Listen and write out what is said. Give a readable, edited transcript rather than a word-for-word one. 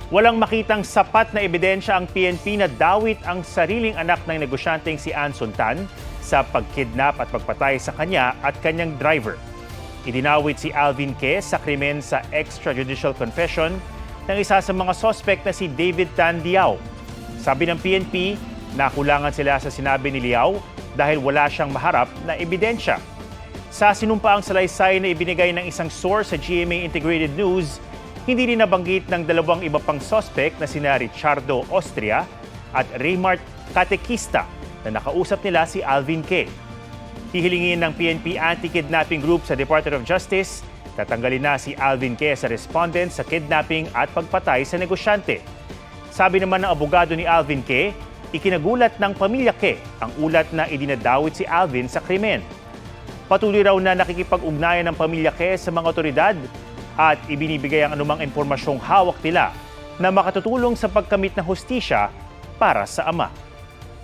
Walang makitang sapat na ebidensya ang PNP na dawit ang sariling anak ng negosyanteng si Ann Suntan sa pagkidnap at pagpatay sa kanya at kanyang driver. Idinawit si Alvin Ke sa krimen sa extrajudicial confession ng isa sa mga suspect na si David Tan Liao. Sabi ng PNP, nakulangan sila sa sinabi ni Liao dahil wala siyang maharap na ebidensya. Sa sinumpaang salaysay na ibinigay ng isang source sa GMA Integrated News, hindi rin nabanggit ng dalawang iba pang suspect na sina Richardo Austria at Raymart Catequista na nakausap nila si Alvin Ke. Hihilingin ng PNP Anti-Kidnapping Group sa Department of Justice, tatanggalin na si Alvin Ke sa respondent sa kidnapping at pagpatay sa negosyante. Sabi naman ng abogado ni Alvin Ke, ikinagulat ng pamilya Ke ang ulat na idinadawit si Alvin sa krimen. Patuloy raw na nakikipag-ugnayan ng pamilya Ke sa mga otoridad at ibinibigay ang anumang impormasyong hawak nila na makatutulong sa pagkamit ng hustisya para sa ama.